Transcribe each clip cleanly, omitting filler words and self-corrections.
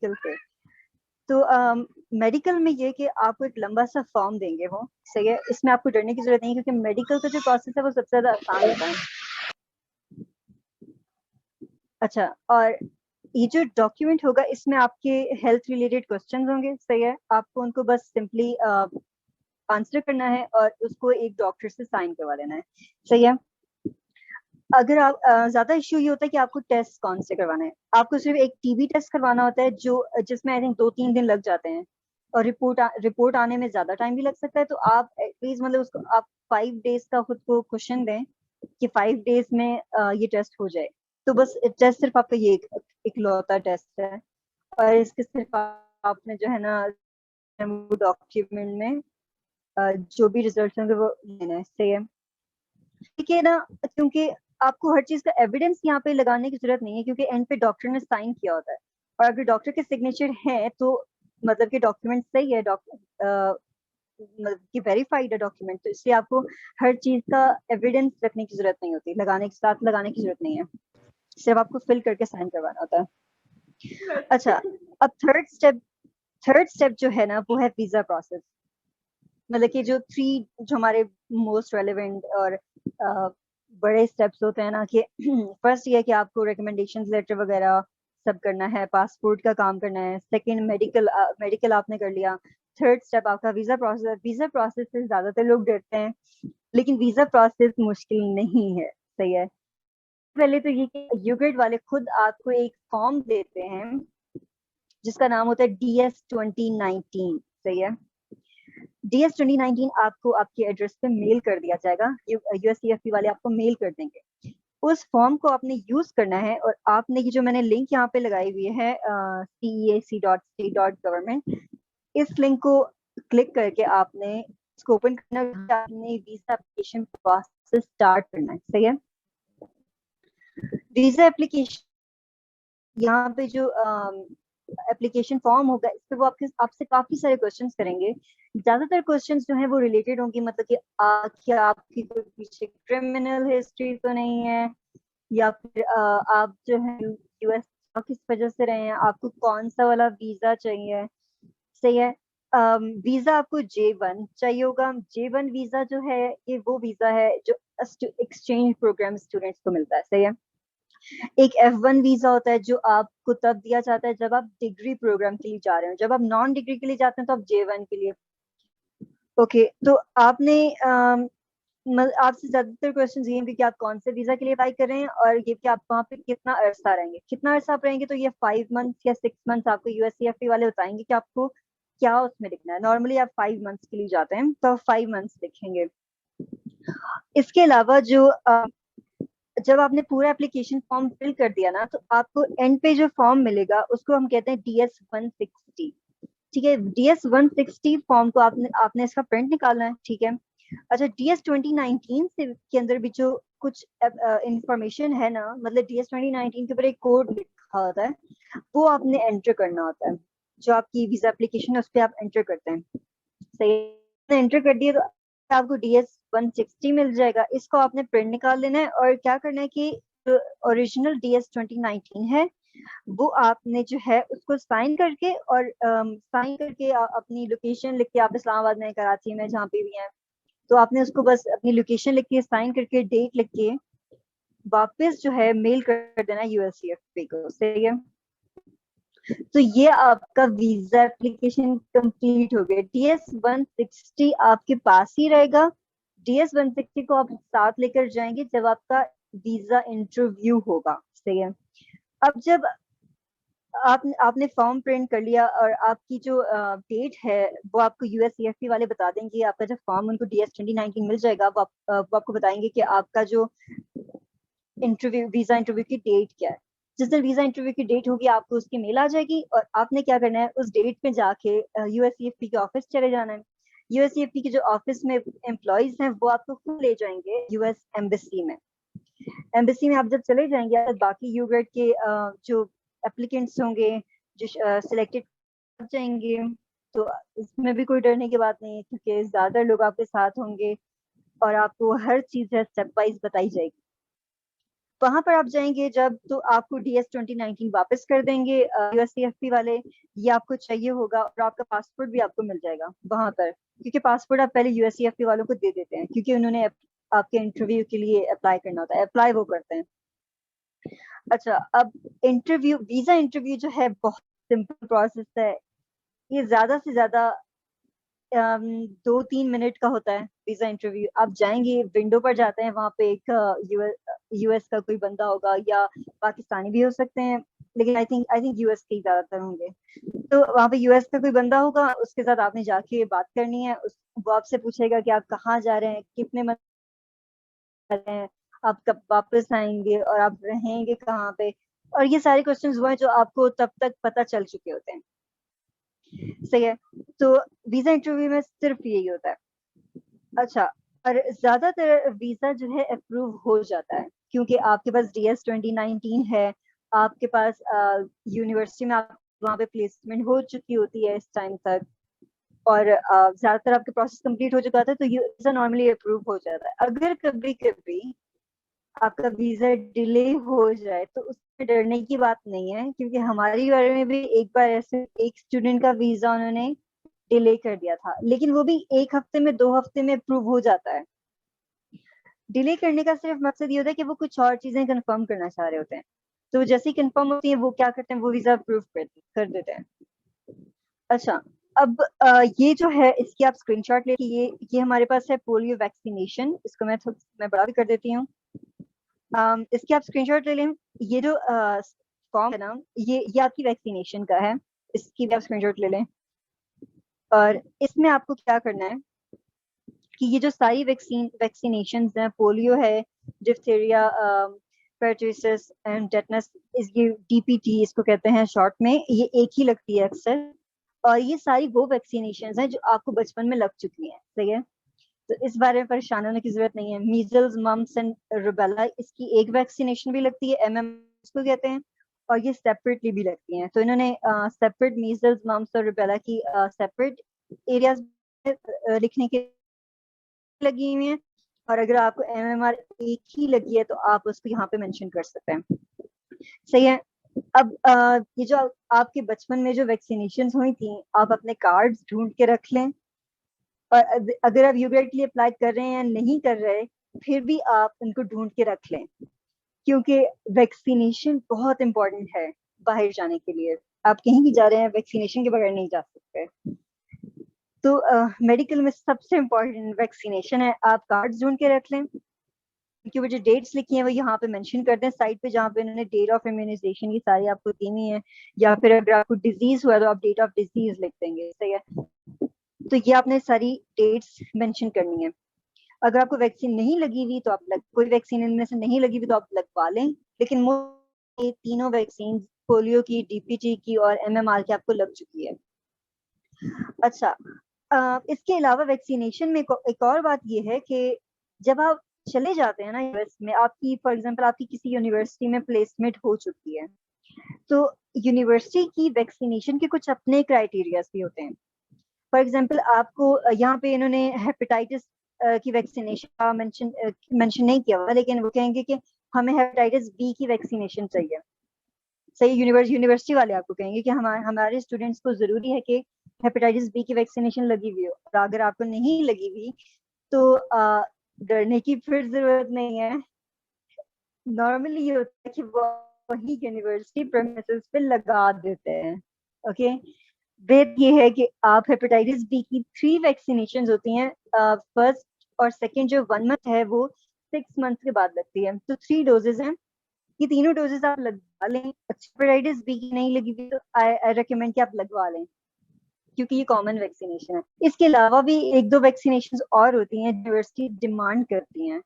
Medical पे। तो medical में ये कि आपको एक लंबा सा फॉर्म देंगे वो, सही है, इसमें आपको डरने की जरूरत नहीं है क्योंकि मेडिकल का जो प्रोसेस है वो सबसे ज्यादा आसान होता है। अच्छा, और ये जो डॉक्यूमेंट होगा इसमें आपके हेल्थ रिलेटेड क्वेश्चंस होंगे, सही है, आपको उनको बस सिंपली आंसर करना है और उसको एक डॉक्टर से साइन करवा लेना है, सही है। अगर आप ज्यादा इश्यू ये होता है कि आपको टेस्ट कौन से करवाना है, आपको सिर्फ एक टीबी टेस्ट करवाना होता है जो जिसमें आई थिंक 2-3 दिन लग जाते हैं, और रिपोर्ट आने में ज्यादा टाइम भी लग सकता है, तो आप एटलीस्ट मतलब उसको आप 5 डेज का खुद को क्वेश्चन दें कि 5 डेज में ये टेस्ट हो जाए। तो बस टेस्ट सिर्फ आपका ये इकलौता टेस्ट है, और इसके सिर्फ आपने जो है ना डॉक्यूमेंट में जो भी रिजल्ट होंगे वो लेना है, सही है, ठीक है ना। क्योंकि आपको हर चीज का एविडेंस यहाँ पे लगाने की जरूरत नहीं है क्योंकि एंड पे डॉक्टर ने साइन किया होता है, और अगर डॉक्टर के सिग्नेचर है तो मतलब कि डॉक्यूमेंट सही है, डॉक्टर मतलब कि वेरीफाइड है डॉक्यूमेंट, तो इसलिए आपको हर चीज का एविडेंस रखने की जरूरत नहीं होती, लगाने के साथ लगाने की जरूरत नहीं है, सिर्फ आपको फिल करके साइन करवाना होता है। अच्छा, अब थर्ड स्टेप जो है ना वो है वीजा प्रोसेस। मतलब कि जो हमारे मोस्ट रेलेवेंट और बड़े स्टेप्स होते हैं ना कि फर्स्ट ये है कि आपको रिकमेंडेशन लेटर वगैरह सब करना है, पासपोर्ट का काम करना है, सेकंड मेडिकल आपने कर लिया, थर्ड स्टेप आपका वीजा प्रोसेस। वीजा प्रोसेस से ज्यादातर लोग डरते हैं, लेकिन वीजा प्रोसेस मुश्किल नहीं है, सही है। पहले तो ये कि यूग्रेड वाले खुद आपको एक फॉर्म देते हैं जिसका नाम होता है DS 2019, सही है। DS 2019 आपको आपके एड्रेस पे मेल कर दिया जाएगा, USCFP वाले आपको मेल कर देंगे। उस फॉर्म को आपने यूज करना है, और आपने ये जो मैंने लिंक यहाँ पे लगाई हुई है ceac.state.government, इस लिंक को क्लिक करके आपने इसको ओपन करना है, आपने वीजा एप्लीकेशन प्रोसेस स्टार्ट करना है, सही है। वीजा एप्लीकेशन यहाँ पे जो एप्लीकेशन फॉर्म होगा इस पे वो आपसे काफी सारे क्वेश्चंस करेंगे। ज्यादातर क्वेश्चंस जो है वो रिलेटेड होंगे, मतलब कि क्या आपकी कोई पीछे क्रिमिनल हिस्ट्री तो नहीं है, या फिर आप जो है यूएस किस वजह से रहे हैं, आपको कौन सा वाला वीजा चाहिए, सही है। वीजा आपको J1 चाहिए होगा। J1 वीजा जो है ये वो वीजा है जो एक्सचेंज प्रोग्राम स्टूडेंट्स को मिलता है, सही है। एक F1 वीजा होता है जो आपको तब दिया जाता है जब आप डिग्री प्रोग्राम के लिए जा रहे हो, जब आप नॉन डिग्री के लिए जाते हैं तो आप J1 के लिए। ओके, तो आपने आपसे ज्यादातर क्वेश्चन ये हैं कि आप कौन से वीजा के लिए अप्लाई कर रहे हैं, और ये कि आप वहाँ पे कितना अरसा रहेंगे, कितना अरसा आप रहेंगे, तो ये 5 मंथ या 6 मंथ आपको USCFP वाले बताएंगे कि आपको क्या उसमें लिखना है। नॉर्मली आप 5 मंथ्स के लिए जाते हैं तो 5 मंथ्स लिखेंगे। इसके अलावा जो जब आपने पूरा एप्लीकेशन फॉर्म फिल कर दिया ना, तो आपको एंड पे जो फॉर्म मिलेगा उसको हम कहते हैं DS 160, ठीक है। DS 160 फॉर्म को आपने इसका प्रिंट निकालना है, ठीक है। अच्छा, DS 2019 से के अंदर भी जो कुछ इंफॉर्मेशन है ना, मतलब DS 2019 के ऊपर एक कोड लिखा होता है, वो आपने एंटर करना होता है, जो आपकी वीजा एप्लीकेशन है उस पर आप एंटर करते हैं, सही है। एंटर कर दिया तो आपको DS 160 मिल जाएगा, इसको आपने प्रिंट निकाल लेना है, और क्या करना है कि ओरिजिनल DS 2019 है वो आपने जो है उसको साइन करके, और साइन करके अपनी लोकेशन लिख के, आप इस्लामाबाद में, कराची में, जहाँ पे भी हैं, तो आपने उसको बस अपनी लोकेशन लिख के, साइन करके, डेट लिख के वापस जो है मेल कर देना USCFP को, सही है। तो ये आपका वीजा एप्लीकेशन कंप्लीट हो गया। DS 160 आपके पास ही रहेगा। DS 160 को आप साथ लेकर जाएंगे जब आपका वीजा इंटरव्यू होगा, सही है। अब जब आपने फॉर्म प्रिंट कर लिया और आपकी जो डेट है वो आपको USCFP वाले बता देंगे, आपका जब फॉर्म उनको DS 2019 मिल जाएगा, वो आपको बताएंगे कि आपका जो वीजा इंटरव्यू की डेट क्या है। जिस दिन वीजा इंटरव्यू की डेट होगी आपको उसकी मेल आ जाएगी, और आपने क्या करना है, उस डेट पे जाके USCFP के ऑफिस चले जाना है। USCFP के जो ऑफिस में एम्प्लॉयज हैं वो आपको खुद ले जाएंगे US एम्बेसी में। एम्बेसी में आप जब चले जाएंगे, बाकी यूग्रेड के जो एप्लीकेंट्स होंगे, जो सिलेक्टेड जाएंगे, तो इसमें भी कोई डरने की बात नहीं है क्योंकि ज्यादा लोग आपके साथ होंगे और आपको हर चीज है स्टेप वाइज बताई जाएगी। वहां पर आप जाएंगे जब, तो आपको DS 2019 वापस कर देंगे USCFP वाले। ये आपको चाहिए होगा, और आपका पासपोर्ट भी आपको मिल जाएगा वहां पर, क्योंकि पासपोर्ट आप पहले USCFP वालों को दे देते हैं, क्योंकि उन्होंने आपके इंटरव्यू के लिए अप्लाई करना होता है, अप्लाई वो करते हैं। अच्छा, अब इंटरव्यू, वीजा इंटरव्यू जो है बहुत सिंपल प्रोसेस है। ये ज्यादा से ज्यादा 2-3 मिनट का होता है वीजा इंटरव्यू। आप जाएंगे, विंडो पर जाते हैं, वहां पे एक US का कोई बंदा होगा, या पाकिस्तानी भी हो सकते हैं, लेकिन आई थिंक US के ही ज्यादातर होंगे। तो वहां पे US का कोई बंदा होगा, उसके साथ आपने जाके बात करनी है। वो आपसे पूछेगा कि आप कहाँ जा रहे हैं, कितने मंथ रहे हैं, आप कब वापस आएंगे, और आप रहेंगे कहाँ पे। और ये सारे क्वेश्चंस वो हैं जो आपको तब तक पता चल चुके होते हैं। सही है। तो वीजा इंटरव्यू में सिर्फ यही होता है। अच्छा, और ज्यादातर वीजा जो है अप्रूव हो जाता है, क्योंकि आपके पास DS 2019 है, आपके पास यूनिवर्सिटी में आप वहाँ पे प्लेसमेंट हो चुकी होती है इस टाइम तक, और ज्यादातर आपके प्रोसेस कंप्लीट हो चुका था, तो ये वीजा नॉर्मली अप्रूव हो जाता है। अगर कभी कभी आपका वीजा डिले हो जाए, तो उसमें डरने की बात नहीं है, क्योंकि हमारी बारे में भी एक बार ऐसे एक स्टूडेंट का वीजा उन्होंने डिले कर दिया था, लेकिन वो भी 1 हफ्ते में, 2 हफ्ते में अप्रूव हो जाता है। डिले करने का सिर्फ मकसद ये होता है कि वो कुछ और चीजें कंफर्म करना चाह रहे होते हैं। तो जैसे ही कंफर्म होती है, वो क्या करते हैं, वो वीजा अप्रूव कर देते हैं। अच्छा, अब ये जो है, इसकी आप स्क्रीनशॉट लेके, ये हमारे पास है पोलियो वैक्सीनेशन। इसको मैं बड़ा भी कर देती हूँ। इसकी आप स्क्रीनशॉट ले लें। ये जो फॉर्म है ना, ये आपकी वैक्सीनेशन का है। इसकी भी आप स्क्रीनशॉट ले लें। और इसमें आपको क्या करना है कि ये जो सारी वैक्सीनेशन हैं, पोलियो है, डिप्थीरिया, परटूसिस एंड टेटनस, इस ये DPT इसको कहते हैं शॉर्ट में, ये एक ही लगती है अक्सर। और ये सारी वो वैक्सीनेशन हैं जो आपको बचपन में लग चुकी हैं। सही है। तो इस बारे में परेशान होने की जरूरत नहीं है। मीजल्स, मम्स एंड रुबेला, इसकी एक वैक्सीनेशन भी लगती है, इसको कहते हैं, और ये सेपरेटली भी लगती हैं। तो इन्होंने सेपरेट मीजल्स, मम्स और रुबेला की सेपरेट एरियाज लिखने के लगी हुई हैं। और अगर आपको MMR एक ही लगी है, तो आप उसको यहाँ पे मेंशन कर सकते हैं। सही है। अब ये जो आपके बचपन में जो वैक्सीनेशन हुई थी, आप अपने कार्ड्स ढूंढ के रख लें। और अगर आप यूबीआई के लिए अप्लाई कर रहे हैं या नहीं कर रहे, फिर भी आप उनको ढूंढ के रख लें, क्योंकि वैक्सीनेशन बहुत इंपॉर्टेंट है बाहर जाने के लिए। आप कहीं भी जा रहे हैं, वैक्सीनेशन के बगैर नहीं जा सकते। तो मेडिकल में सबसे इम्पोर्टेंट वैक्सीनेशन है। आप कार्ड्स ढूंढ के रख लें, क्योंकि वो जो डेट्स लिखी हैं वो यहाँ पे मेंशन कर दें साइड पे, जहाँ पे उन्होंने डेट ऑफ इम्यूनाइजेशन की सारी आपको दी हुई है। या फिर अगर आपको डिजीज हुआ, तो आप डेट ऑफ डिजीज लिख देंगे। सही है। तो ये आपने सारी डेट्स मेंशन करनी है। अगर आपको वैक्सीन नहीं लगी हुई, तो आप कोई वैक्सीन इनमें से नहीं लगी हुई, तो आप लगवा लें। लेकिन ये तीनों वैक्सीन, पोलियो की, DPT की और MMR की, आपको लग चुकी है। अच्छा, इसके अलावा वैक्सीनेशन में एक और बात ये है कि जब आप चले जाते हैं ना US में, आपकी फॉर एग्जांपल आपकी किसी यूनिवर्सिटी में प्लेसमेंट हो चुकी है, तो यूनिवर्सिटी की वैक्सीनेशन के कुछ अपने क्राइटेरियाज भी होते हैं। फॉर एग्जांपल आपको यहाँ पे इन्होंने हेपेटाइटिस की वैक्सीनेशन का मेंशन नहीं किया हुआ, लेकिन वो कहेंगे कि हमें हेपेटाइटिस B की वैक्सीनेशन चाहिए। सही। यूनिवर्सिटी वाले आपको कहेंगे कि हमारे स्टूडेंट्स को जरूरी है कि हेपेटाइटिस B की वैक्सीनेशन लगी हुई हो। और अगर आपको नहीं लगी हुई, तो डरने की फिर जरूरत नहीं है। नॉर्मली ये होता है कि वो वही यूनिवर्सिटी प्रेमिसेस पे लगा देते हैं। ओके। वेट ये है कि आप हेपेटाइटिस B की 3 वैक्सीनेशन होती हैं। फर्स्ट और सेकेंड जो 1 मंथ है, वो 6 मंथ के बाद लगती है। तो 3 डोजेज हैं। ये तीनों डोजेज आप लगवा लें। हेपेटाइटिस B की नहीं लगी हुई, तो आई रिकमेंड कि आप लगवा लें, क्योंकि ये कॉमन वैक्सीनेशन है। इसके अलावा भी 1-2 वैक्सीनेशन और होती हैं यूनिवर्सिटी डिमांड करती हैं।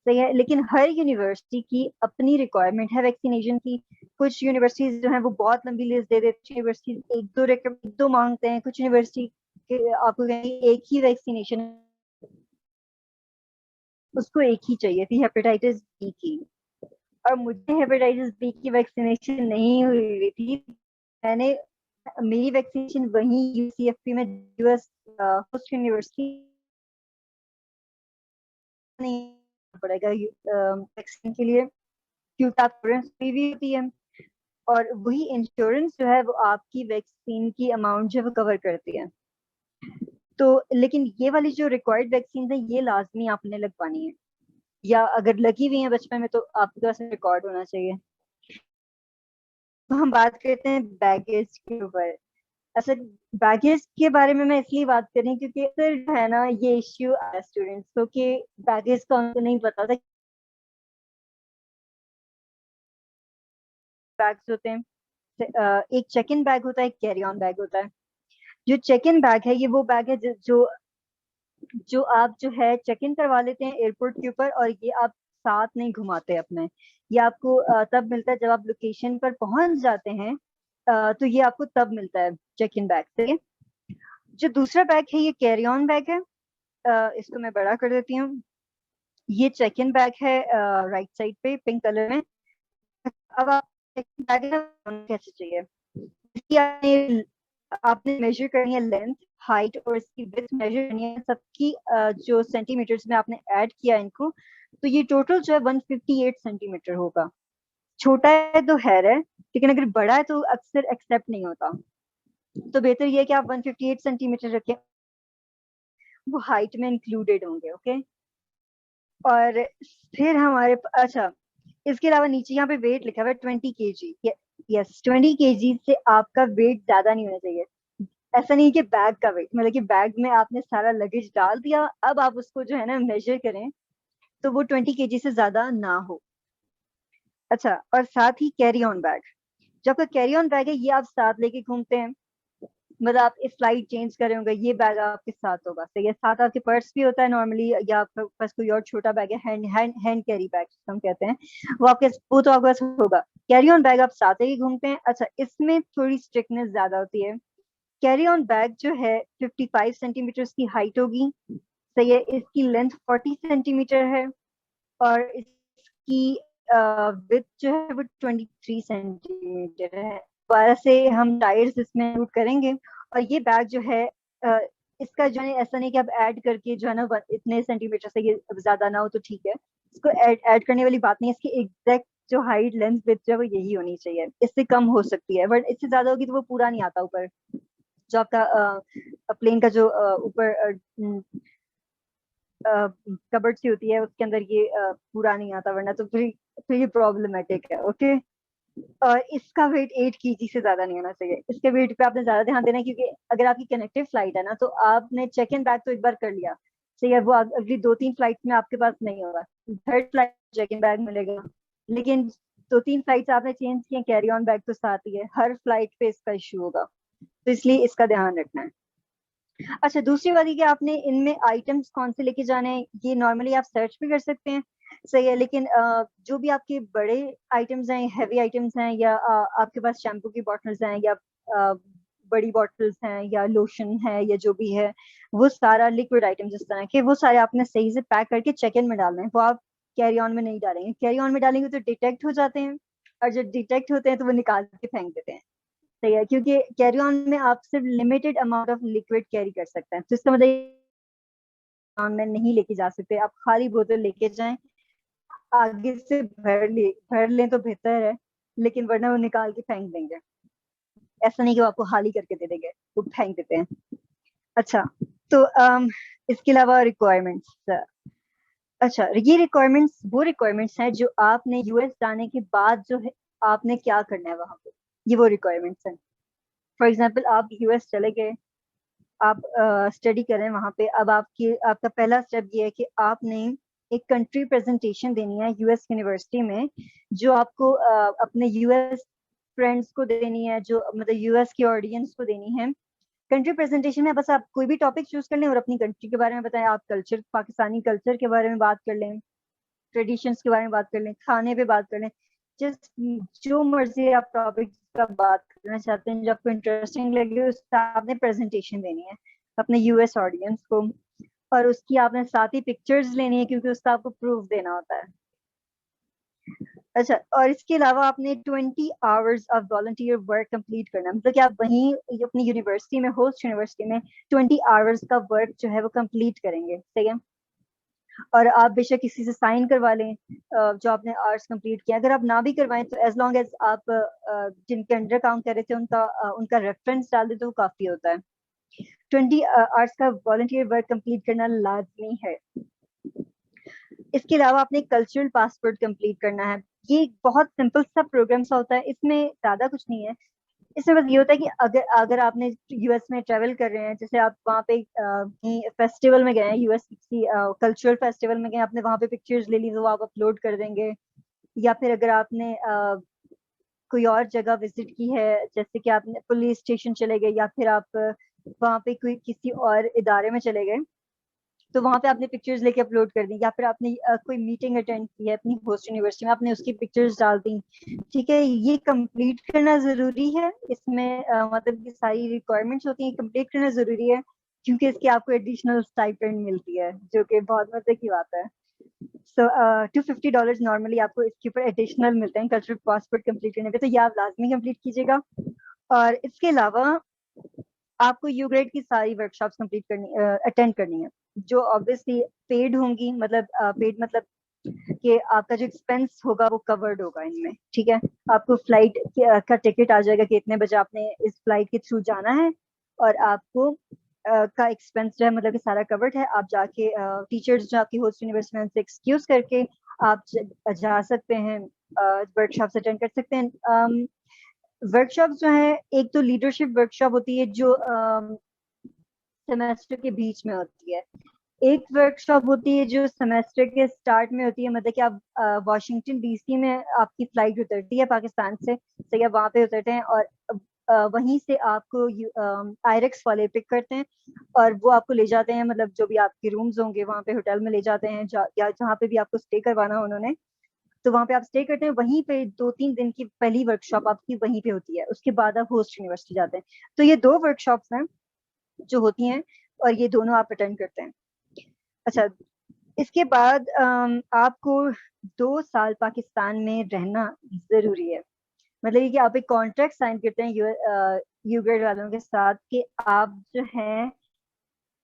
सही है। लेकिन हर यूनिवर्सिटी की अपनी रिक्वायरमेंट है वैक्सीनेशन की। कुछ यूनिवर्सिटीज जो है वो बहुत लंबी लिस्ट दे देती है। यूनिवर्सिटीज 1-2 मांगते हैं। कुछ यूनिवर्सिटी आपको कहेंगे एक ही वैक्सीनेशन, उसको एक ही चाहिए थी, हेपेटाइटिस B की। और मुझे हेपेटाइटिस B की वैक्सीनेशन नहीं हुई थी। मैंने मेरी वैक्सीनेशन वहीं UCFP में, US होस्ट यूनिवर्सिटी, नहीं पड़ेगा वैक्सीन के लिए। क्योंकि इंश्योरेंस भी होती है, और वही इंश्योरेंस जो है वो आपकी वैक्सीन की अमाउंट जो है वो कवर करती है। तो लेकिन ये वाली जो रिक्वायर्ड वैक्सीन है ये लाजमी आपने लगवानी है, या अगर लगी हुई है बचपन में तो आपके पास रिकॉर्ड होना चाहिए। तो हम बात करते हैं बैगेज के ऊपर। अच्छा, बैगेज के बारे में मैं इसलिए बात कर रही हूँ क्योंकि अक्सर जो है ना ये इश्यू आया स्टूडेंट्स को कि बैगेज का उनको नहीं पता था। बैग्स होते हैं, एक चेक इन बैग होता है, एक कैरी ऑन बैग होता है। जो चेक इन बैग है ये वो बैग है जो जो आप जो है चेक इन करवा लेते हैं एयरपोर्ट के ऊपर, और ये आप साथ नहीं घुमाते अपने। ये आपको तब मिलता है जब आप लोकेशन पर पहुंच जाते हैं, तो ये आपको तब मिलता है चेक इन बैग से। जो दूसरा बैग है ये कैरी ऑन बैग है। इसको मैं बड़ा कर देती हूँ। ये चेक इन बैग है राइट साइड पे पिंक कलर में। अब आप चेक इन बैग कैसे चाहिए, इसकी आपने मेजर करनी है लेंथ, हाइट और इसकी विड्थ मेजर करनी है सबकी, जो सेंटीमीटर्स में आपने ऐड किया इनको, तो ये टोटल जो है 158 सेंटीमीटर होगा। छोटा है तो हैर है, लेकिन अगर बड़ा है तो अक्सर एक्सेप्ट नहीं होता। तो बेहतर ये है कि आप 158 सेंटीमीटर रखें, वो हाइट में इंक्लूडेड होंगे। ओके, और फिर अच्छा, इसके अलावा नीचे यहाँ पे वेट लिखा हुआ है 20 kg। यस, 20 kg से आपका वेट ज्यादा नहीं होना चाहिए। ऐसा नहीं कि बैग का वेट, मतलब कि बैग में आपने सारा लगेज डाल दिया, अब आप उसको जो है ना मेजर करें तो वो 20 kg से ज्यादा ना हो। अच्छा, और साथ ही कैरी ऑन बैग, जो आपका कैरी ऑन बैग है ये आप साथ लेके घूमते हैं, मतलब आप इस फ्लाइट चेंज कर रहे होंगे ये बैग आपके साथ होगा, सही है। साथ आपके पर्स भी होता है नॉर्मली, या आपके पास कोई और छोटा बैग है, hand hand hand carry bag हम कहते हैं, वो तो आपके पास होगा। कैरी ऑन बैग आप साथ ही घूमते हैं। अच्छा, इसमें थोड़ी स्ट्रिक्टनेस ज्यादा होती है। कैरी ऑन बैग जो है 55 सेंटीमीटर की हाइट होगी, सही है। इसकी लेंथ 40 सेंटीमीटर है, और इसकी विथ जो है वो 23 सेंटीमीटर है। दोबारा से हम टायर्स इसमें इंक्लूड करेंगे। और ये बैग जो है इसका जो है ऐसा नहीं कि आप ऐड करके जो है ना इतने सेंटीमीटर से ये ज्यादा ना हो तो ठीक है, इसको ऐड करने वाली बात नहीं है। इसकी एग्जैक्ट जो हाइट लेंथ विथ जो है वो यही होनी चाहिए, इससे कम हो सकती है, बट इससे ज्यादा होगी तो वो पूरा नहीं आता ऊपर। जो आपका प्लेन का जो ऊपर कबर्ड सी होती है उसके अंदर ये पूरा नहीं आता, वरना तो फिर ये प्रॉब्लमेटिक है। ओके, और इसका वेट 8 kg से ज्यादा नहीं होना चाहिए। इसके वेट पे आपने ज्यादा ध्यान देना है, क्योंकि अगर आपकी कनेक्टिव फ्लाइट है ना तो आपने चेक इन बैग तो एक बार कर लिया, सही है, वो अगली 2-3 फ्लाइट में आपके पास नहीं होगा। Third flight check in bag मिलेगा, लेकिन 2-3 फ्लाइट आपने चेंज किए, कैरी ऑन बैग तो साथ ही है, हर फ्लाइट पे इसका इशू होगा, तो इसलिए इसका ध्यान रखना है। अच्छा, दूसरी बात ये कि आपने इनमें आइटम्स कौन से लेके जाने हैं ये नॉर्मली आप सर्च भी कर सकते हैं, सही है। लेकिन जो भी आपके बड़े आइटम्स हैं, हैवी आइटम्स हैं, या आपके पास शैम्पू की बॉटल्स हैं, या बड़ी बॉटल्स हैं, या लोशन है, या जो भी है, वो सारा लिक्विड आइटम्स इस तरह के, वो सारे आपने सही से पैक करके चेक इन में डालना है। वो आप कैरी ऑन में नहीं डालेंगे, कैरी ऑन में डालेंगे तो डिटेक्ट हो जाते हैं, और जब डिटेक्ट होते हैं तो वो निकाल के फेंक देते हैं, सही है। क्योंकि कैरी ऑन में आप सिर्फ limited amount of liquid carry कर सकते हैं, तो इसका मतलब ऑन में नहीं लेके जा सकते, आप खाली बोतल लेके जाएं, आगे से भर लें तो बेहतर है, लेकिन वरना वो निकाल के फेंक देंगे। ऐसा नहीं कि वो आपको खाली करके दे देंगे, वो फेंक देते हैं। अच्छा, तो इसके अलावा रिक्वायरमेंट्स। अच्छा, ये रिक्वायरमेंट्स वो रिक्वायरमेंट्स हैं जो आपने यूएस जाने के बाद जो है आपने क्या करना है वहां पे, ये वो रिक्वायरमेंट्स हैं। फॉर एग्जाम्पल आप यूएस चले गए, आप स्टडी करें वहां पे, अब आपका पहला स्टेप ये है कि आपने एक कंट्री प्रेजेंटेशन देनी है यूएस यूनिवर्सिटी में, जो आपको अपने यूएस फ्रेंड्स को देनी है, जो मतलब यूएस की ऑडियंस को देनी है। कंट्री प्रेजेंटेशन में बस आप कोई भी टॉपिक चूज कर लें और अपनी कंट्री के बारे में बताएं, आप कल्चर, पाकिस्तानी कल्चर के बारे में बात कर लें, ट्रेडिशंस के बारे में बात कर लें, खाने पे बात कर लें, जिस जो मर्जी आप टॉपिक का बात करना चाहते हैं, जो आपको इंटरेस्टिंग लगे उसका आपने प्रेजेंटेशन देनी है अपने यूएस ऑडियंस को, और उसकी आपने साथ ही पिक्चर्स लेनी है क्योंकि उसका आपको प्रूफ देना होता है। अच्छा, और इसके अलावा आपने 20 hours of volunteer work complete करना है, मतलब कि आप वहीं अपनी यूनिवर्सिटी में, होस्ट यूनिवर्सिटी में 20 आवर्स का वर्क जो है वो कंप्लीट करेंगे, ठीक है। और आप बेशक किसी से साइन करवा लें जो आपने आर्ट्स कंप्लीट किया, अगर आप ना भी करवाएं तो एज लॉन्ग एज आप जिनके अंडर काम कर रहे थे उनका रेफरेंस डाल दे तो वो काफी होता है। 20 आवर्स का वॉलंटियर वर्क कंप्लीट करना लाजमी है। इसके अलावा आपने कल्चरल पासपोर्ट कंप्लीट करना है। ये एक बहुत सिंपल सा प्रोग्राम सा होता है, इसमें ज्यादा कुछ नहीं है। इसमें बस ये होता है कि अगर अगर आपने यूएस में ट्रेवल कर रहे हैं, जैसे आप वहाँ पे फेस्टिवल में गए हैं, यूएस की कल्चरल फेस्टिवल में गए, आपने वहाँ पे पिक्चर्स ले ली तो वो आप अपलोड कर देंगे। या फिर अगर आपने कोई और जगह विजिट की है, जैसे कि आपने पुलिस स्टेशन चले गए या फिर आप वहाँ पे कोई किसी और इदारे में चले गए, तो वहां पे आपने पिक्चर्स लेके अपलोड कर दी। या फिर आपने कोई मीटिंग अटेंड की है अपनी होस्ट यूनिवर्सिटी में, आपने उसकी पिक्चर्स डाल दी। ठीक है, ये कंप्लीट करना जरूरी है। इसमें मतलब कि सारी रिक्वायरमेंट्स होती हैं, कंप्लीट करना जरूरी है, क्योंकि इसकी आपको एडिशनल स्टाइपेंड मिलती है, जो कि बहुत मजे की बात है। सो $250 नॉर्मली आपको इसके ऊपर एडिशनल मिलते हैं कल्चरल पासपोर्ट कंप्लीट करने पे, तो ये आप लाजमी कंप्लीट कीजिएगा। और इसके अलावा आपको यू ग्रेड की सारी वर्कशॉप्स कंप्लीट करनी अटेंड करनी है, जो ऑब्वियसली पेड होंगी। मतलब पेड मतलब कि आपका जो एक्सपेंस होगा वो कवर्ड होगा इनमें। ठीक है, आपको फ्लाइट का टिकट आ जाएगा कि इतने बजे आपने इस फ्लाइट के थ्रू जाना है, और आपको का एक्सपेंस जो है मतलब कि सारा कवर्ड है। आप जाके टीचर्स जो आपकी होस्ट यूनिवर्सिटी में उनसे एक्सक्यूज करके आप जा सकते हैं, वर्कशॉप्स अटेंड कर सकते हैं। वर्कशॉप जो है, एक तो लीडरशिप वर्कशॉप होती है जो सेमेस्टर के बीच में होती है। एक वर्कशॉप होती है जो सेमेस्टर के स्टार्ट में होती है, मतलब कि आप वॉशिंगटन डीसी में आपकी फ्लाइट उतरती है पाकिस्तान से, तो आप वहाँ पे उतरते हैं और वहीं से आपको आयरेक्स वाले पिक करते हैं और वो आपको ले जाते हैं, मतलब जो भी आपके रूम्स होंगे वहाँ पे होटल में ले जाते हैं, या जहाँ पे भी आपको स्टे करवाना हो उन्होंने, तो वहाँ पे आप स्टे करते हैं। वहीं पे 2-3 दिन की पहली वर्कशॉप आपकी वहीं पे होती है, उसके बाद आप होस्ट यूनिवर्सिटी जाते हैं। तो ये 2 वर्कशॉप्स हैं जो होती हैं, और ये दोनों आप अटेंड करते हैं। अच्छा, इसके बाद आपको 2 साल पाकिस्तान में रहना जरूरी है। मतलब ये कि आप एक कॉन्ट्रैक्ट साइन करते हैं यू ग्रेड वालों के साथ कि आप जो है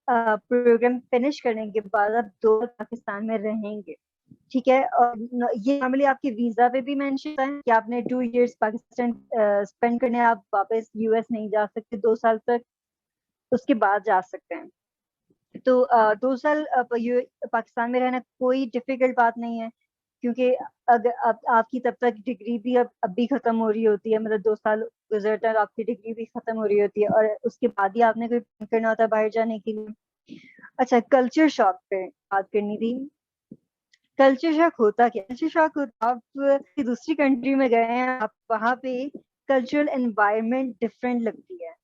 प्रोग्राम फिनिश करने के बाद आप 2 साल पाकिस्तान में रहेंगे। ठीक है, और ये नॉर्मली आपके वीजा पे भी मेंशन है कि आपने 2 इयर्स पाकिस्तान स्पेंड करने, आप वापस यूएस नहीं जा सकते 2 साल तक, उसके बाद जा सकते हैं। तो 2 साल पाकिस्तान में रहना कोई डिफिकल्ट बात नहीं है, क्योंकि अगर आपकी तब तक डिग्री भी अब भी खत्म हो रही होती है, मतलब 2 साल गुजरता है तो आपकी डिग्री भी खत्म हो रही होती है, और उसके बाद ही आपने कोई plan करना होता है बाहर जाने के लिए। अच्छा, कल्चर शॉक पे बात करनी थी। कल्चर शॉक होता क्या? कल्चर शॉक होता, आप किसी दूसरी कंट्री में गए हैं, आप वहाँ पे कल्चरल एनवायरनमेंट डिफरेंट लगती है,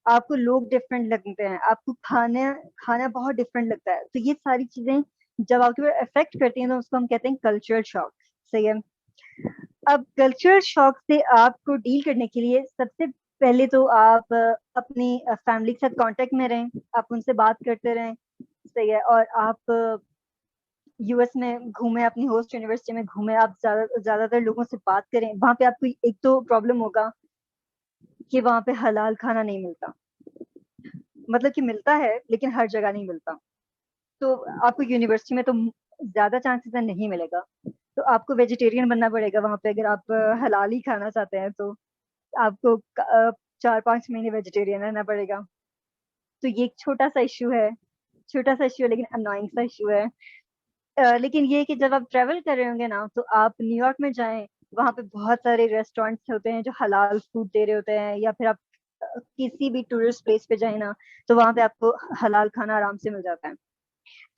आपको लोग डिफरेंट लगते हैं, आपको खाना खाना बहुत डिफरेंट लगता है। तो ये सारी चीजें जब आपके ऊपर इफेक्ट करती हैं तो उसको हम कहते हैं कल्चरल शॉक। सही है। अब कल्चरल शॉक से आपको डील करने के लिए सबसे पहले तो आप अपनी फैमिली के साथ कांटेक्ट में रहें, आप उनसे बात करते रहें। सही है, और आप यूएस में घूमे, अपनी होस्ट यूनिवर्सिटी में घूमे, आप ज्यादातर लोगों से बात करें। वहां पे आपको एक तो प्रॉब्लम होगा कि वहां पे हलाल खाना नहीं मिलता, मतलब कि मिलता है लेकिन हर जगह नहीं मिलता। तो आपको यूनिवर्सिटी में तो ज्यादा चांसेस है नहीं मिलेगा, तो आपको वेजिटेरियन बनना पड़ेगा वहां पे, अगर आप हलाल ही खाना चाहते हैं तो आपको 4-5 महीने वेजिटेरियन रहना पड़ेगा। तो ये एक छोटा सा इश्यू है, छोटा सा इश्यू है लेकिन अनोइंग सा इश्यू है। लेकिन ये है कि जब आप ट्रेवल कर रहे होंगे ना, तो आप न्यूयॉर्क में जाएं, वहां पे बहुत सारे रेस्टोरेंट्स होते हैं जो हलाल फूड दे रहे होते हैं, या फिर आप किसी भी टूरिस्ट प्लेस पे जाए ना, तो वहां पे आपको हलाल खाना आराम से मिल जाता है।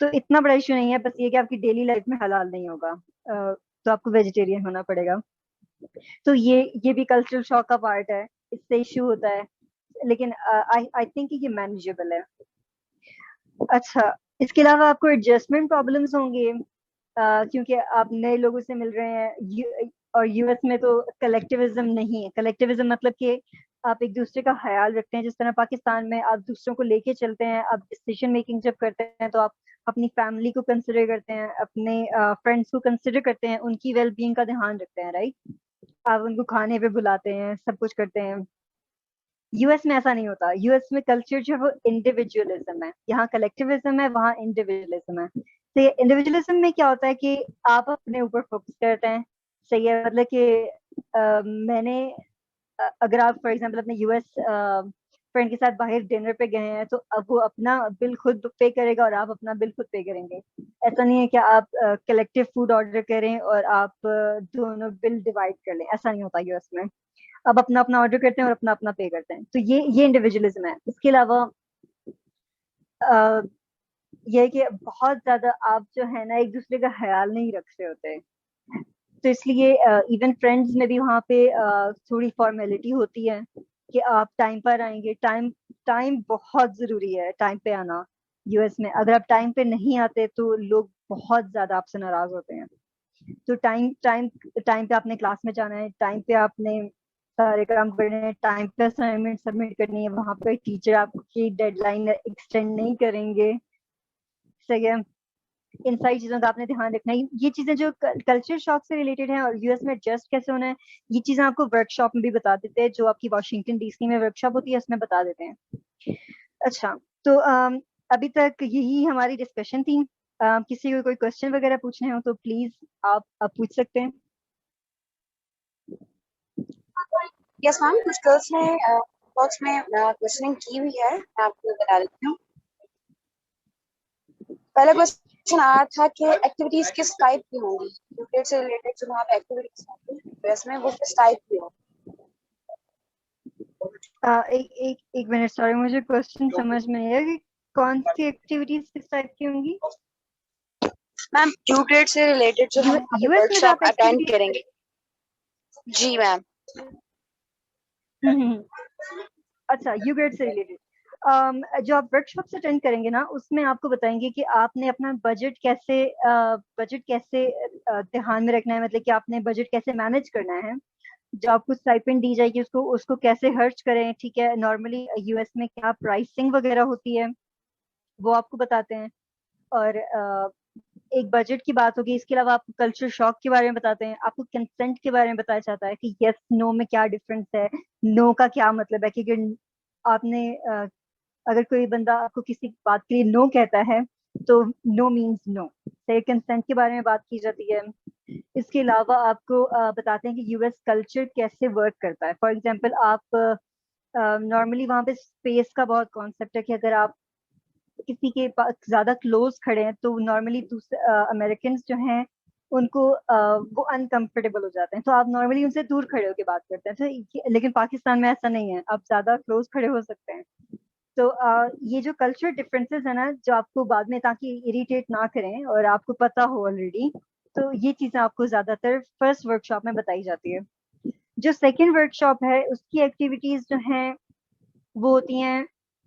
तो इतना बड़ा इशू नहीं है, बस ये कि आपकी डेली लाइफ में हलाल नहीं होगा, तो आपको वेजिटेरियन होना पड़ेगा। तो ये भी कल्चरल शॉक का पार्ट है, इससे इशू होता है, लेकिन आई आई थिंक ये मैनेजेबल है। अच्छा, इसके अलावा आपको एडजस्टमेंट प्रॉब्लम्स होंगे, क्योंकि आप नए लोगों से मिल रहे हैं, और यूएस में तो कलेक्टिविज्म नहीं है। कलेक्टिविज्म मतलब कि आप एक दूसरे का ख्याल रखते हैं, जिस तरह पाकिस्तान में आप दूसरों को लेके चलते हैं, आप डिसीजन मेकिंग जब करते हैं तो आप अपनी फैमिली को कंसिडर करते हैं, अपने फ्रेंड्स को कंसिडर करते हैं, उनकी वेल बीइंग का ध्यान रखते हैं, राइट? आप उनको खाने पे बुलाते हैं, सब कुछ करते हैं। यूएस में ऐसा नहीं होता। यूएस में कल्चर जो है वो इंडिविजुअलिज्म है, यहाँ कलेक्टिविज्म है, वहाँ इंडिविजुअलिज्म है। तो इंडिविजुअलिज्म में क्या होता है कि आप अपने ऊपर फोकस करते हैं, सही है, मतलब कि मैंने अगर आप फॉर एग्जांपल अपने यूएस फ्रेंड के साथ बाहर डिनर पे गए हैं, तो अब वो अपना बिल खुद पे करेगा और आप अपना बिल खुद पे करेंगे। ऐसा नहीं है कि आप कलेक्टिव फूड ऑर्डर करें और आप दोनों बिल डिवाइड कर लें, ऐसा नहीं होता यूएस में। अब अपना अपना ऑर्डर करते हैं और अपना अपना पे करते हैं, तो ये इंडिविजुअलिज्म है। इसके अलावा अ, ये है कि बहुत ज्यादा आप जो है ना एक दूसरे का ख्याल नहीं रख रहे होते, तो इसलिए इवन फ्रेंड्स में भी वहाँ पे थोड़ी फॉर्मेलिटी होती है कि आप टाइम पर आएंगे। टाइम टाइम बहुत जरूरी है, टाइम पे आना। यूएस में अगर आप टाइम पे नहीं आते तो लोग बहुत ज्यादा आपसे नाराज होते हैं। तो टाइम टाइम टाइम पे आपने क्लास में जाना है, टाइम पे आपने सारे काम करने हैं, टाइम पे असाइनमेंट सबमिट करनी है, वहां पे टीचर आपकी डेडलाइन एक्सटेंड नहीं करेंगे, सही है। इन सारी चीजों का आपने ध्यान रखना है। ये चीजें जो कल्चर शॉक से रिलेटेड है और यूएस में एडजस्ट कैसे होना है, ये चीजें आपको वर्कशॉप में भी बता देते हैं, जो आपकी वाशिंगटन डीसी में वर्कशॉप होती है उसमें बता देते हैं। अच्छा, तो अभी तक यही हमारी डिस्कशन थी। किसी को कोई क्वेश्चन वगैरह पूछने हो तो प्लीज आप पूछ सकते हैं। यस मैम, कुछ गर्ल्स ने बॉक्स में क्वेश्चनिंग की हुई है, मैं आपको बता देती हूँ। पहला क्वेश्चन आया था कि एक्टिविटीज किस टाइप की होंगी, यूकेट से रिलेटेड जो वहाँ पे एक्टिविटीज होंगी यूएस में, वो किस टाइप की होंगी। एक एक एक मिनट, सॉरी, मुझे क्वेश्चन समझ में नहीं आया कि कौन सी एक्टिविटीज किस टाइप की होंगी। मैम यूकेट से रिलेटेड जो हम वहाँ पे यूएस में जो आप वर्कशॉप अटेंड एक्टिविटीज करेंगे। जी मैम। अच्छा, यूग्रेड से रिलेटेड जो आप वर्कशॉप अटेंड करेंगे ना, उसमें आपको बताएंगे कि आपने अपना बजट कैसे ध्यान में रखना है, मतलब कि आपने बजट कैसे मैनेज करना है। जो आपको स्टाइपेंड दी जाएगी उसको उसको कैसे खर्च करें, ठीक है। नॉर्मली यूएस में क्या प्राइसिंग वगैरह होती है वो आपको बताते हैं। और एक बजट की बात होगी, इसके अलावा आपको कल्चर शॉक के बारे में बताते हैं, आपको कंसेंट के बारे में बताया जाता है कि यस नो में क्या डिफरेंस है। नो का क्या मतलब है कि अगर आपने अगर कोई बंदा आपको किसी बात के लिए नो कहता है तो नो मीन्स नो। सही, कंसेंट के बारे में बात की जाती है। इसके अलावा आपको बताते हैं कि यूएस कल्चर कैसे वर्क करता है। फॉर एग्जांपल आप नॉर्मली वहाँ पे स्पेस का बहुत कॉन्सेप्ट है कि अगर आप किसी के पास ज्यादा क्लोज खड़े हैं तो नॉर्मली दूसरे अमेरिकन जो हैं उनको वो अनकंफर्टेबल हो जाते हैं, तो आप नॉर्मली उनसे दूर खड़े होकर बात करते हैं। तो लेकिन पाकिस्तान में ऐसा नहीं है, आप ज्यादा क्लोज खड़े हो सकते हैं। तो ये जो कल्चर डिफरेंसेस है ना, जो आपको बाद में, ताकि इरिटेट ना करें और आपको पता हो ऑलरेडी, तो ये चीजें आपको ज्यादातर फर्स्ट वर्कशॉप में बताई जाती है। जो सेकंड वर्कशॉप है उसकी एक्टिविटीज जो हैं वो होती हैं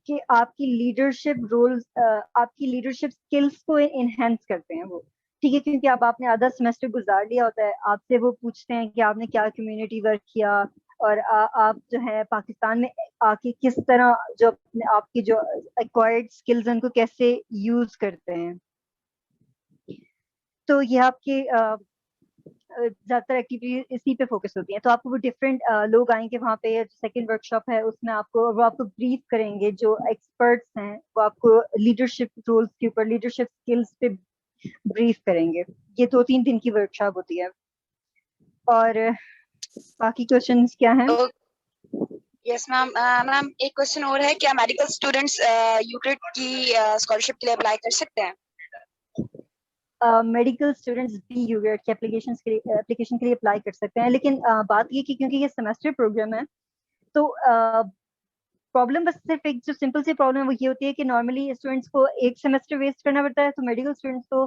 कि आपकी लीडरशिप रोल्स, आपकी लीडरशिप स्किल्स को इनहेंस करते हैं वो, ठीक है। क्योंकि अब आपने आधा सेमेस्टर गुजार लिया होता है, आपसे वो पूछते हैं कि आपने क्या कम्युनिटी वर्क किया और आप जो है पाकिस्तान में आके किस तरह जो आपकी जो एक्वायर्ड स्किल्स उनको कैसे यूज करते हैं। तो ये आपके ज्यादातर एक्टिविटी इसी पे फोकस होती है। तो आपको वो डिफरेंट लोग आएंगे वहाँ पे, सेकंड वर्कशॉप है उसमें वो आपको ब्रीफ करेंगे, जो एक्सपर्ट्स हैं वो आपको लीडरशिप रोल्स के ऊपर, लीडरशिप स्किल्स पे ब्रीफ करेंगे। ये 2-3 दिन की वर्कशॉप होती है। और बाकी क्वेश्चंस क्या हैं? यस मैम, मैम एक क्वेश्चन और है, क्या मेडिकल स्टूडेंट्स यूकेट की स्कॉलरशिप के लिए अप्लाई कर सकते हैं। मेडिकल स्टूडेंट्स भी यूगेट के एप्लीकेशन के लिए अप्लाई कर सकते हैं, लेकिन बात ये कि क्योंकि ये सेमेस्टर प्रोग्राम है तो प्रॉब्लम बस सिर्फ एक जो सिंपल सी प्रॉब्लम है वो ये होती है कि नॉर्मली स्टूडेंट्स को एक सेमेस्टर वेस्ट करना पड़ता है, तो मेडिकल स्टूडेंट्स को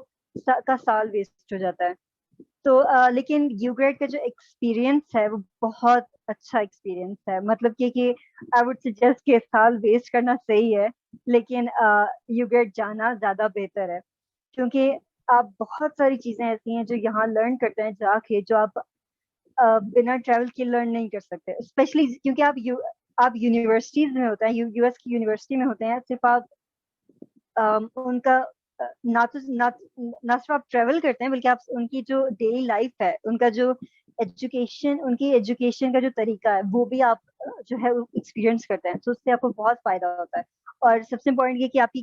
का साल वेस्ट हो जाता है। तो लेकिन यूग्रेड का जो एक्सपीरियंस है वो बहुत अच्छा एक्सपीरियंस है, मतलब कि आई वुड सजेस्ट कि साल वेस्ट करना सही है, लेकिन यूग्रेड जाना ज्यादा बेहतर है। क्योंकि आप बहुत सारी चीजें ऐसी हैं जो यहाँ लर्न करते हैं जाके, जो आप बिना ट्रैवल के लर्न नहीं कर सकते, स्पेशली क्योंकि आप यूनिवर्सिटीज में होते हैं, यूएस की यूनिवर्सिटी में होते हैं। सिर्फ आप उनका ना सिर्फ आप ट्रेवल करते हैं, बल्कि आप उनकी जो डेली लाइफ है, उनका जो उनकी एजुकेशन का जो तरीका है वो भी आप जो है एक्सपीरियंस करते हैं, तो उससे आपको बहुत फायदा होता है। और सबसे इम्पोर्टेंट ये कि आपकी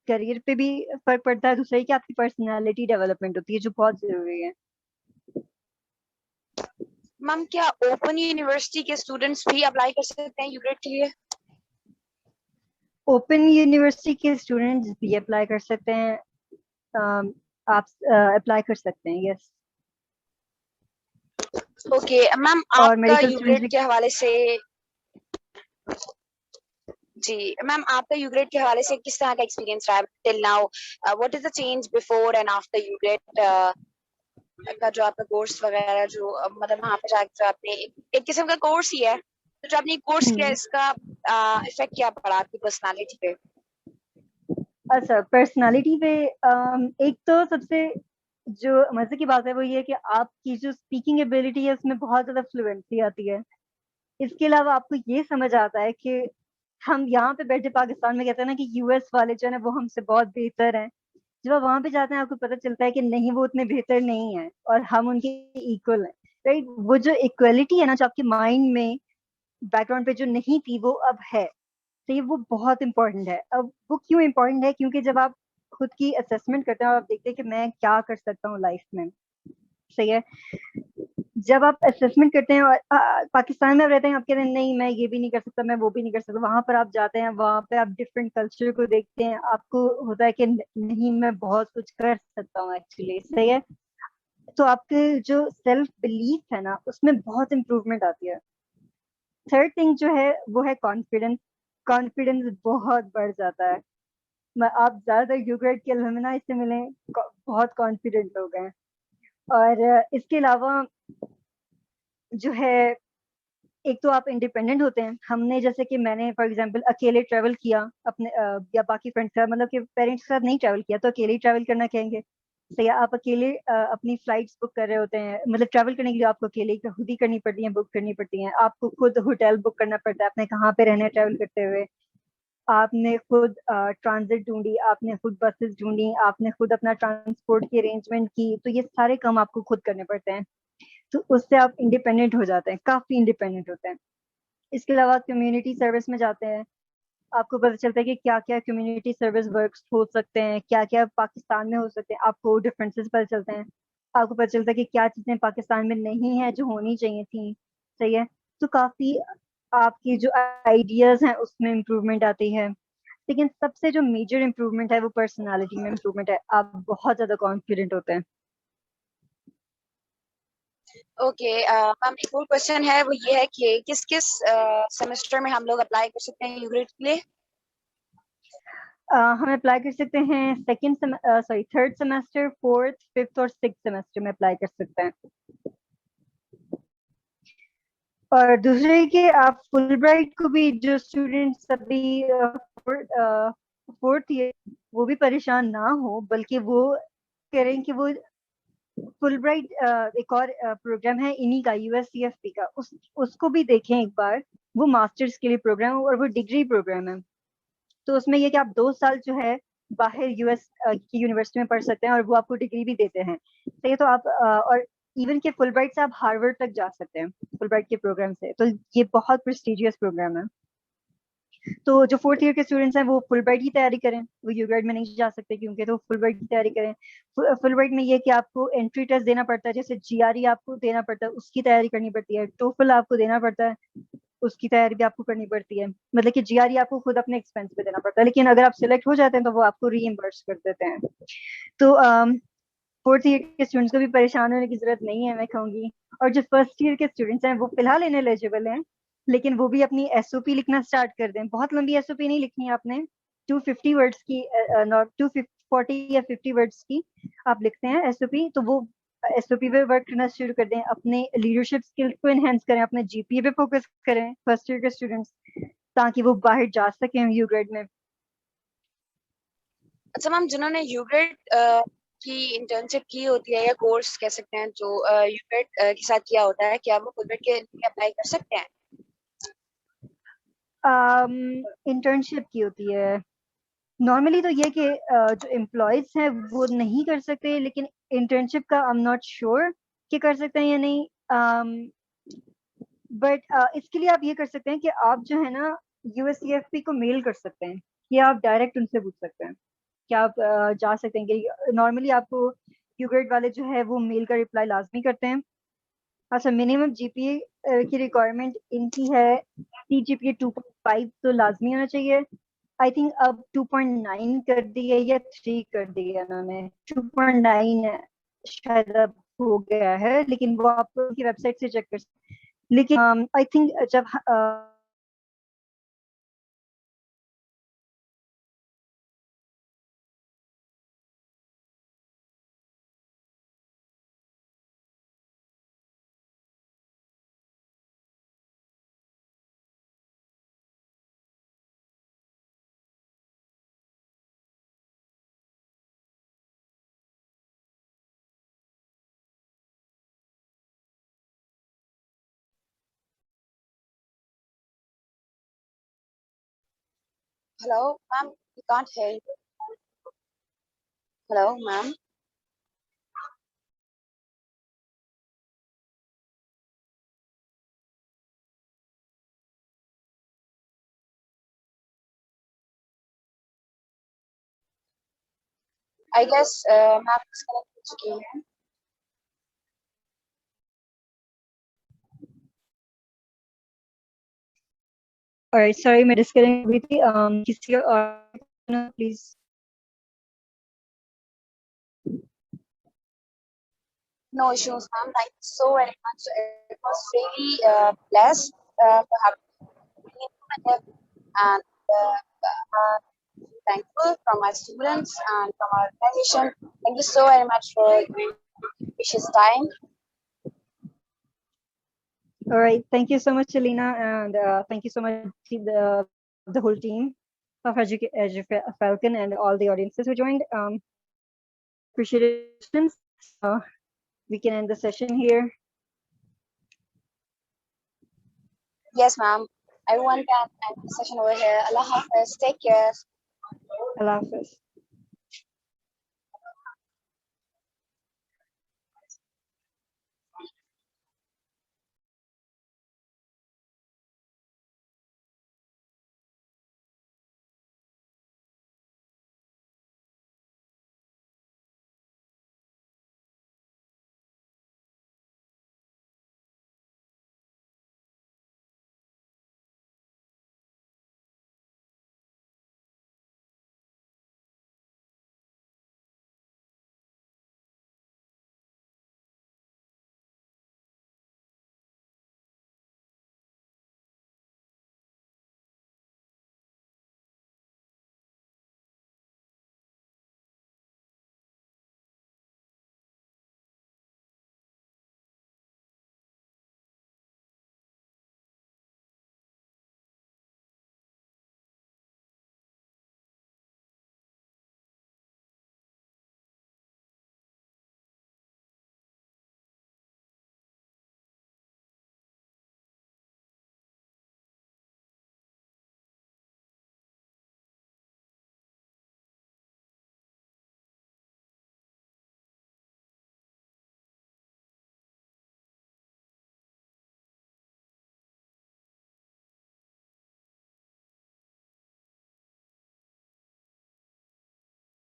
करियर पे भी फर्क पड़ता है, दूसरा ये कि आपकी पर्सनालिटी डेवलपमेंट होती है, जो बहुत जरूरी है। मैम क्या ओपन यूनिवर्सिटी के स्टूडेंट्स भी अप्लाई कर सकते हैं यूग्रेड के लिए? ओपन यूनिवर्सिटी के स्टूडेंट्स भी अप्लाई कर सकते हैं। आप अप्लाई कर सकते हैं, यस। ओके मैम, और आपका मेडिकल स्टूडेंट्स यूग्रेड भी। के हवाले से, जी मैम, आपका यूग्रेड के हवाले से किस तरह का एक्सपीरियंस रहा है till now? What is the change before and after upgrade का जो आपका कोर्स वगैरह जो मतलब वहाँ पे जाकर जो आपने एक किस्म का कोर्स ही है, तो जो आपने कोर्स किया इसका इफेक्ट क्या पड़ा आपकी पर्सनालिटी पे? अच्छा, पर्सनालिटी पे एक तो सबसे जो मजे की बात है वो ये है कि आपकी जो स्पीकिंग एबिलिटी है उसमें बहुत ज्यादा फ्लुएंसी आती है। इसके अलावा आपको ये समझ आता है कि हम यहाँ पे बैठे पाकिस्तान में कहते हैं ना कि यूएस वाले जो है ना वो हमसे बहुत बेहतर हैं। जब आप वहां पे जाते हैं आपको पता चलता है कि नहीं, वो उतने बेहतर नहीं है और हम उनके इक्वल हैं। राइट, वो जो इक्वलिटी है ना जो आपके माइंड में बैकग्राउंड पे जो नहीं थी वो अब है। तो ये वो बहुत इंपॉर्टेंट है। अब वो क्यों इंपॉर्टेंट है? क्योंकि जब आप खुद की असेसमेंट करते हैं और आप देखते हैं कि मैं क्या कर सकता हूँ लाइफ में, सही है। जब आप असेसमेंट करते हैं और पाकिस्तान में आप रहते हैं, आप कहते हैं नहीं मैं ये भी नहीं कर सकता, मैं वो भी नहीं कर सकता। वहां पर आप जाते हैं, वहां पे आप डिफरेंट कल्चर को देखते हैं, आपको होता है कि नहीं मैं बहुत कुछ कर सकता हूँ एक्चुअली, सही है। तो आपके जो सेल्फ बिलीफ है ना उसमें बहुत इंप्रूवमेंट आती है। थर्ड थिंग जो है वो है कॉन्फिडेंस। कॉन्फिडेंस बहुत बढ़ जाता है। आप ज्यादातर यूग्रेड के अलुमनाई से मिलें, बहुत कॉन्फिडेंट लोग हैं। और इसके अलावा जो है, एक तो आप इंडिपेंडेंट होते हैं। हमने जैसे कि मैंने फॉर एग्जांपल अकेले ट्रैवल किया अपने या बाकी फ्रेंड्स के साथ, मतलब कि पेरेंट्स के साथ नहीं ट्रैवल किया, तो अकेले ही ट्रैवल करना कहेंगे। सही है, आप अकेले अपनी फ्लाइट्स बुक कर रहे होते हैं, मतलब ट्रैवल करने के लिए आपको अकेले ही खुद ही करनी पड़ती है, बुक करनी पड़ती है। आपको खुद होटल बुक करना पड़ता है, आपने कहाँ पे रहना है ट्रैवल करते हुए। आपने खुद ट्रांजिट ढूंढी, आपने खुद बसेस ढूंढी, आपने खुद अपना ट्रांसपोर्ट की अरेंजमेंट की, तो ये सारे काम आपको खुद करने पड़ते हैं। तो उससे आप इंडिपेंडेंट हो जाते हैं, काफी इंडिपेंडेंट होते हैं। इसके अलावा कम्युनिटी सर्विस में जाते हैं, आपको पता चलता है कि क्या क्या कम्युनिटी सर्विस वर्क्स हो सकते हैं, क्या क्या पाकिस्तान में हो सकते हैं, आपको डिफरेंसेस पता चलते हैं। आपको पता चलता है कि क्या चीजें पाकिस्तान में नहीं है जो होनी चाहिए थी, सही है। तो काफी आपकी जो आइडियाज हैं उसमें इम्प्रूवमेंट आती है। लेकिन सबसे जो मेजर इम्प्रूवमेंट है वो पर्सनालिटी में इम्प्रूवमेंट है। आप बहुत ज्यादा कॉन्फिडेंट होते हैं। ओके मैम, एक और क्वेश्चन है, वो ये है कि किस किस सेमेस्टर में हम लोग अप्लाई कर सकते हैं यूग्रेड के लिए? हम अप्लाई कर सकते हैं थर्ड सेमेस्टर, फोर्थ, फिफ्थ और सिक्स सेमेस्टर में अप्लाई कर सकते हैं। और दूसरे कि आप फुल ब्राइट को भी, जो स्टूडेंट्स अभी फोर्थ ईयर, वो भी परेशान ना हो, बल्कि वो करें कि वो फुल ब्राइट एक और प्रोग्राम है इन्हीं का, यूएससीएफपी का, उसको भी देखें एक बार। वो मास्टर्स के लिए प्रोग्राम है और वो डिग्री प्रोग्राम है। तो उसमें ये कि आप 2 साल जो है बाहर यूएस की यूनिवर्सिटी में पढ़ सकते हैं और वो आपको डिग्री भी देते हैं। सही है, तो आप और इवन के फुल ब्राइट से आप हार्वर्ड तक जा सकते हैं फुल ब्राइट के प्रोग्राम से। तो ये बहुत प्रेस्टिजियस प्रोग्राम है। तो जो फोर्थ ईयर के स्टूडेंट्स हैं वो फुल ब्राइट की तैयारी करें, वो यूग्रेड में नहीं जा सकते क्योंकि, तो फुल ब्राइट की तैयारी करें। फुल ब्राइट में ये कि आपको एंट्री टेस्ट देना पड़ता है, जैसे जीआरई आपको देना पड़ता है, उसकी तैयारी करनी पड़ती है। टोफल आपको देना पड़ता है, उसकी तैयारी भी आपको करनी पड़ती है। मतलब कि जीआरई आपको खुद अपने एक्सपेंस पे देना पड़ता है, लेकिन अगर आप सिलेक्ट हो जाते हैं तो वो आपको रीइम्बर्स कर देते हैं। तो फोर्थ ईयर के स्टूडेंट्स को भी परेशान होने की जरूरत नहीं है, मैं कहूंगी। और जो फर्स्ट ईयर के स्टूडेंट्स हैं वो फिलहाल इन एलिजिबल हैं, लेकिन वो भी अपनी एसओपी लिखना स्टार्ट कर दें। बहुत लंबी एसओपी नहीं लिखनी है आपने, 250 वर्ड्स की, नॉट 240 या 50 वर्ड्स की आप लिखते हैं एसओपी, तो वो एसओपी पे वर्क करना शुरू कर दें। अपने लीडरशिप स्किल्स को एनहेंस करें, अपने जीपीए पे फोकस करें फर्स्ट ईयर के स्टूडेंट्स, ताकि वो बाहर जा सकें यू ग्रेड में। अच्छा मैम, जिन्होंने यूग्रेड की इंटर्नशिप की होती है या कोर्स कह सकते हैं जो यूग्रेड के साथ किया होता है, क्या वो यूग्रेड के लिए अप्लाई कर सकते हैं? इंटर्नशिप की होती है नॉर्मली, तो ये कि जो एम्प्लॉयज हैं वो नहीं कर सकते, लेकिन इंटर्नशिप का आई एम नॉट श्योर कि कर सकते हैं या नहीं। बट इसके लिए आप ये कर सकते हैं कि आप जो है ना यूएससीएफपी को मेल कर सकते हैं, कि आप डायरेक्ट उनसे पूछ सकते हैं। क्या आप जा सकते हैं कि नॉर्मली आपको यू ग्रेड वाले जो है वो मेल का रिप्लाई लाजमी करते हैं। अच्छा, मिनिमम जीपीए की रिक्वायरमेंट इनकी है सीजीपीए 2.5 तो लाजमी होना चाहिए। आई थिंक अब 2.9 कर दिया या 3 कर दिया उन्होंने, 2.9 शायद अब हो गया है, लेकिन वो आप उनकी वेबसाइट से चेक कर सकते हैं। लेकिन आई थिंक जब Hello, ma'am. We can't hear you. Hello, ma'am. I guess ma'am disconnected चुकी है. और सॉरी मैं डिस्कनेक्ट हुई थी। किसी और please. No issues, ma'am. Thank you so very much. It was really blessed to have been informative and thankful from my students and from our organization. Thank you so very much for your precious time. All right, thank you so much, Alina, and thank you so much to the whole team of Falcon and all the audiences who joined. Appreciate it. We can end the session here. Yes, ma'am. Everyone can end the session over here. Allah Hafiz. Take care. Allah Hafiz.